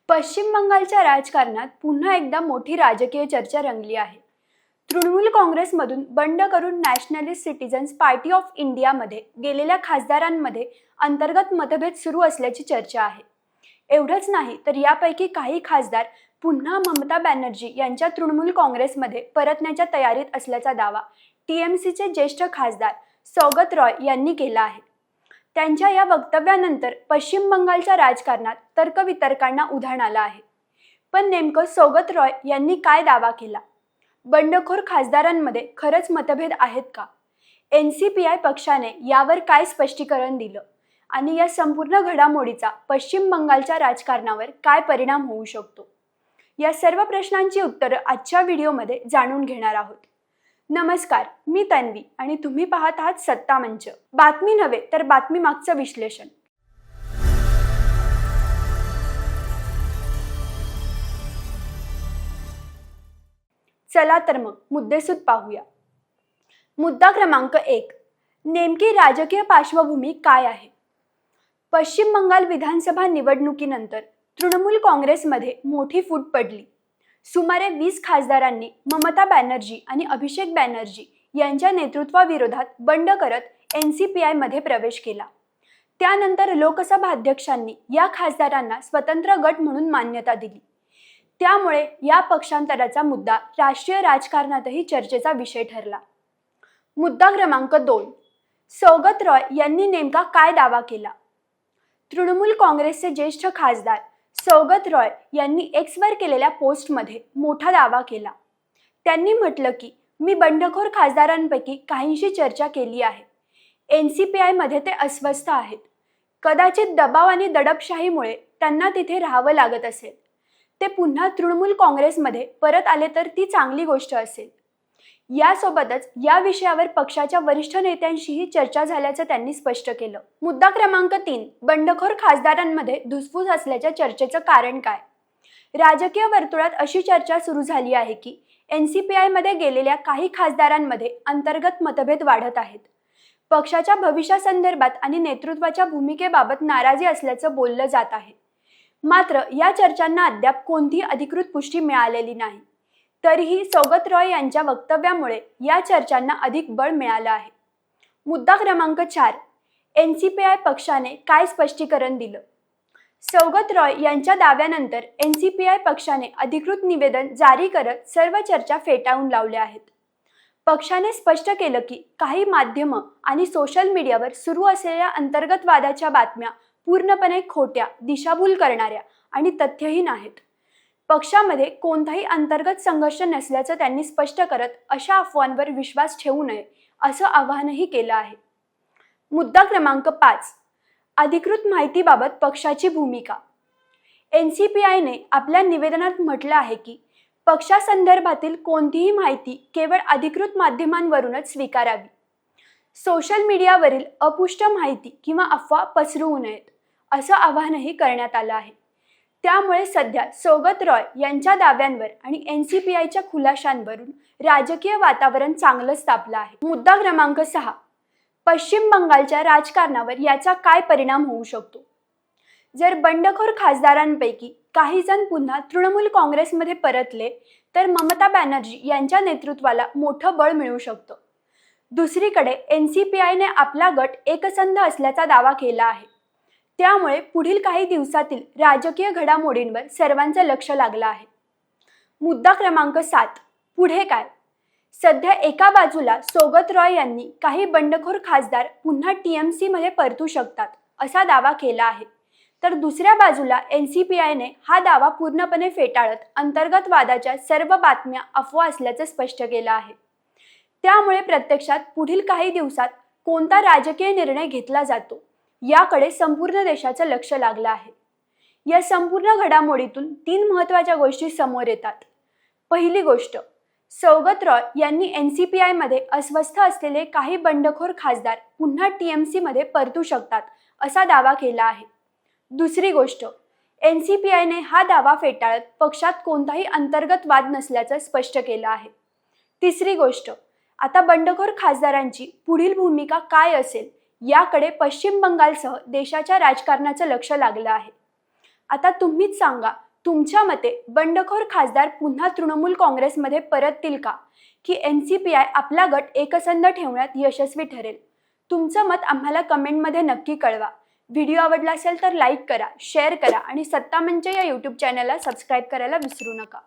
पश्चिम बंगालच्या राजकारणात पुन्हा एकदा मोठी राजकीय चर्चा रंगली आहे. तृणमूल काँग्रेसमधून बंड करून नॅशनलिस्ट सिटीजन्स पार्टी ऑफ इंडियामध्ये गेलेल्या खासदारांमध्ये अंतर्गत मतभेद सुरू असल्याची चर्चा आहे. एवढंच नाही तर यापैकी काही खासदार पुन्हा ममता बॅनर्जी यांच्या तृणमूल काँग्रेसमध्ये परतण्याच्या तयारीत असल्याचा दावा टीएमसीचे ज्येष्ठ खासदार सौगत रॉय यांनी केला आहे. त्यांच्या या वक्तव्यानंतर पश्चिम बंगालच्या राजकारणात तर्कवितर्कांना उधाण आलं आहे. पण नेमकं सौगत रॉय यांनी काय दावा केला? बंडखोर खासदारांमध्ये खरंच मतभेद आहेत का? एनसीपीआय पक्षाने यावर काय स्पष्टीकरण दिलं आणि या संपूर्ण घडामोडीचा पश्चिम बंगालच्या राजकारणावर काय परिणाम होऊ शकतो? या सर्व प्रश्नांची उत्तरं आजच्या व्हिडिओमध्ये जाणून घेणार आहोत. नमस्कार, मी तन्वी आणि तुम्ही पाहत आहात सत्ता मंच. बातमी नव्हे तर बातमी मागचं विश्लेषण. चला तर मग मुद्देसूद पाहूया. मुद्दा क्रमांक 1, नेमकी राजकीय पार्श्वभूमी काय आहे? पश्चिम बंगाल विधानसभा निवडणुकीनंतर तृणमूल काँग्रेसमध्ये मोठी फूट पडली. सुमारे 20 खासदारांनी ममता बॅनर्जी आणि अभिषेक बॅनर्जी यांच्या नेतृत्वाविरोधात बंड करत एनसीपीआय मध्ये प्रवेश केला. त्यानंतर लोकसभा अध्यक्षांनी या खासदारांना स्वतंत्र गट म्हणून मान्यता दिली. त्यामुळे या पक्षांतराचा मुद्दा राष्ट्रीय राजकारणातही चर्चेचा विषय ठरला. मुद्दा क्रमांक 2, सौगत रॉय यांनी नेमका काय दावा केला? तृणमूल काँग्रेसचे ज्येष्ठ खासदार सौगत रॉय यांनी एक्सवर केलेल्या पोस्टमध्ये मोठा दावा केला. त्यांनी म्हटलं की मी बंडखोर खासदारांपैकी काहींशी चर्चा केली आहे. एनसीपीआय मध्ये ते अस्वस्थ आहेत. कदाचित दबाव आणि दडपशाहीमुळे त्यांना तिथे राहावं लागत असेल. ते पुन्हा तृणमूल काँग्रेसमध्ये परत आले तर ती चांगली गोष्ट असेल. यासोबतच या विषयावर पक्षाच्या वरिष्ठ नेत्यांशीही चर्चा झाल्याचं त्यांनी स्पष्ट केलं. मुद्दा क्रमांक 3, बंडखोर खासदारांमध्ये धुसफूस असल्याच्या चर्चेचं कारण काय? राजकीय वर्तुळात अशी चर्चा सुरू झाली आहे की एनसीपीआय मध्ये गेलेल्या काही खासदारांमध्ये अंतर्गत मतभेद वाढत आहेत. पक्षाच्या भविष्यासंदर्भात आणि नेतृत्वाच्या भूमिकेबाबत नाराजी असल्याचं बोललं जात आहे. मात्र या चर्चांना अद्याप कोणतीही अधिकृत पुष्टी मिळालेली नाही. तरीही सौगत रॉय यांच्या वक्तव्यामुळे या चर्चांना अधिक बळ मिळालं आहे. मुद्दा क्रमांक 4, एनसीपीआय पक्षाने काय स्पष्टीकरण दिलं? सौगत रॉय यांच्या दाव्यानंतर एनसीपीआय पक्षाने अधिकृत निवेदन जारी करत सर्व चर्चा फेटाळून लावल्या आहेत. पक्षाने स्पष्ट केलं की काही माध्यमं आणि सोशल मीडियावर सुरू असलेल्या अंतर्गत वादाच्या बातम्या पूर्णपणे खोट्या, दिशाभूल करणाऱ्या आणि तथ्यहीन आहेत. पक्षामध्ये कोणताही अंतर्गत संघर्ष नसल्याचं त्यांनी स्पष्ट करत अशा अफवांवर विश्वास ठेवू नये असं आवाहनही केलं आहे. मुद्दा क्रमांक 5, अधिकृत माहितीबाबत पक्षाची भूमिका. एनसीपीआयने आपल्या निवेदनात म्हटलं आहे की पक्षासंदर्भातील कोणतीही माहिती केवळ अधिकृत माध्यमांवरूनच स्वीकारावी. सोशल मीडियावरील अपुष्ट माहिती किंवा अफवा पसरवू नयेत असं आवाहनही करण्यात आलं आहे. त्यामुळे सध्या सौगत रॉय यांच्या दाव्यांवर आणि एनसीपीआयच्या खुलाशांवरून राजकीय वातावरण चांगलंच तापलं आहे. मुद्दा क्रमांक 6, पश्चिम बंगालच्या राजकारणावर याचा काय परिणाम होऊ शकतो? जर बंडखोर खासदारांपैकी काही जण पुन्हा तृणमूल काँग्रेसमध्ये परतले तर ममता बॅनर्जी यांच्या नेतृत्वाला मोठं बळ मिळू शकतं. दुसरीकडे एनसीपीआयने आपला गट एकसंध असल्याचा दावा केला आहे. त्यामुळे पुढील काही दिवसातील राजकीय घडामोडींवर सर्वांचं लक्ष लागलं आहे. मुद्दा क्रमांक 7, पुढे काय? सध्या एका बाजूला सौगत रॉय यांनी काही बंडखोर खासदार पुन्हा टीएमसी मध्ये परतू शकतात असा दावा केला आहे. तर दुसऱ्या बाजूला एनसीपीआयने हा दावा पूर्णपणे फेटाळत अंतर्गत वादाच्या सर्व बातम्या अफवा असल्याचं स्पष्ट केलं आहे. त्यामुळे प्रत्यक्षात पुढील काही दिवसात कोणता राजकीय निर्णय घेतला जातो याकडे संपूर्ण देशाचं लक्ष लागलं आहे. या संपूर्ण घडामोडीतून 3 महत्त्वाच्या गोष्टी समोर येतात. पहिली गोष्ट, सौगत रॉय यांनी एनसीपीआय मध्ये अस्वस्थ असलेले काही बंडखोर खासदार पुन्हा टीएमसी मध्ये परतू शकतात असा दावा केला आहे. दुसरी गोष्ट, एनसीपीआयने हा दावा फेटाळत पक्षात कोणताही अंतर्गत वाद नसल्याचं स्पष्ट केलं आहे. तिसरी गोष्ट, आता बंडखोर खासदारांची पुढील भूमिका काय असेल याकडे पश्चिम बंगालसह देशाच्या राजकारणाचं लक्ष लागलं आहे. आता तुम्हीच सांगा, तुमच्या मते बंडखोर खासदार पुन्हा तृणमूल काँग्रेसमध्ये परततील का, की NCPI आपला गट एकसंध ठेवण्यात यशस्वी ठरेल? तुमचं मत आम्हाला कमेंटमध्ये नक्की कळवा. व्हिडिओ आवडला असेल तर लाईक करा, शेअर करा आणि सत्ता मंच या यूट्यूब चॅनलला सबस्क्राईब करायला विसरू नका.